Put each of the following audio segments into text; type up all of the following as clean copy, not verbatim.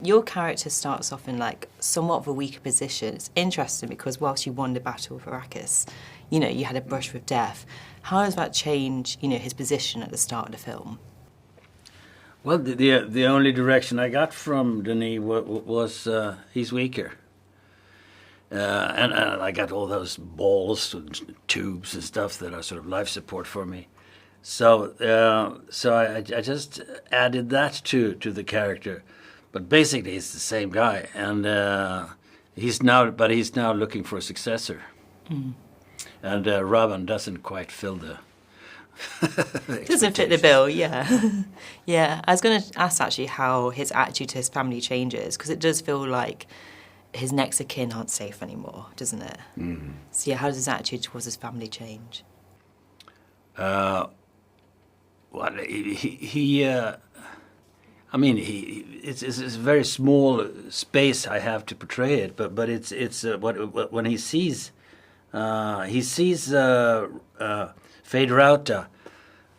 Your character starts off in like somewhat of a weaker position. It's interesting because whilst you won the battle with Arrakis, you know, you had a brush with death. How does that change, you know, his position at the start of the film? Well, the only direction I got from Denis was he's weaker. And I got all those balls and tubes and stuff that are sort of life support for me. So I just added that to the character. But basically, it's the same guy, and he's now looking for a successor. Mm. And Robin doesn't quite fill the. Doesn't fit the bill, yeah. Yeah, I was going to ask actually how his attitude to his family changes, because it does feel like his next of kin aren't safe anymore, doesn't it? Mm. So yeah, how does his attitude towards his family change? Well, it's a very small space I have to portray it, but it's when he sees Fade Rauta,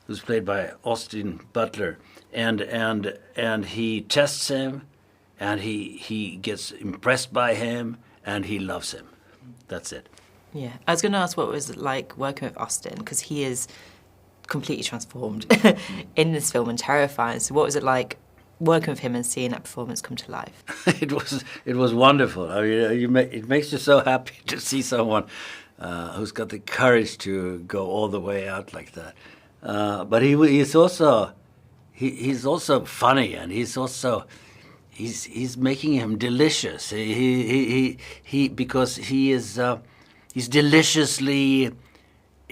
who's played by Austin Butler, and he tests him, and he gets impressed by him, and he loves him. That's it. Yeah, I was going to ask what it was like working with Austin, because he is completely transformed in this film and terrifying. So what was it like working with him and seeing that performance come to life? It was wonderful. I mean, it makes you so happy to see someone who's got the courage to go all the way out like that. But he's also funny, and he's making him delicious. Because he's deliciously.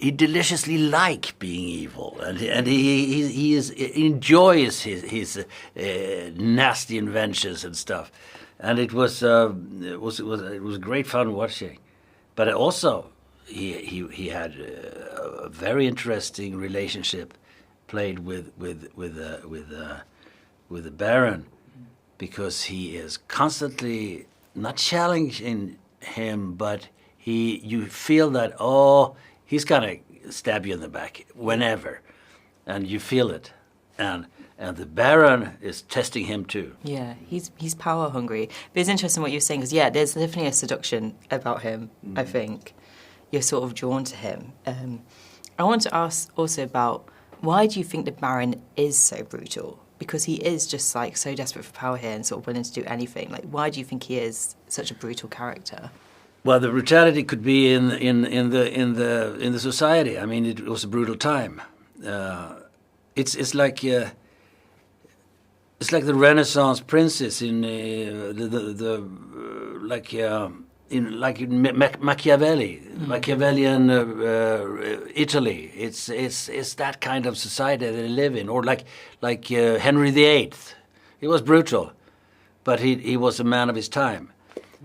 He deliciously like being evil, and he enjoys his nasty inventions and stuff, and it was great fun watching. But also he had a very interesting relationship played with the Baron, because he is constantly not challenging him, but you feel that he's gonna stab you in the back whenever, and you feel it, and the Baron is testing him too. Yeah, he's power hungry. But it's interesting what you're saying, because yeah, there's definitely a seduction about him. I think you're sort of drawn to him. I want to ask also about why do you think the Baron is so brutal? Because he is just like so desperate for power here and sort of willing to do anything. Like, why do you think he is such a brutal character? Well, the brutality could be in the society. I mean, it was a brutal time. It's like the Renaissance princess in Machiavelli, Machiavellian Italy. It's that kind of society they live in, or like Henry VIII. He was brutal, but he was a man of his time.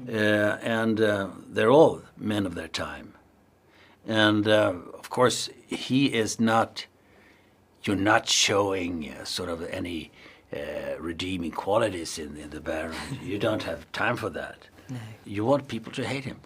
And they're all men of their time. And of course, he is not, you're not showing sort of any redeeming qualities in the Baron. You don't have time for that. No. You want people to hate him.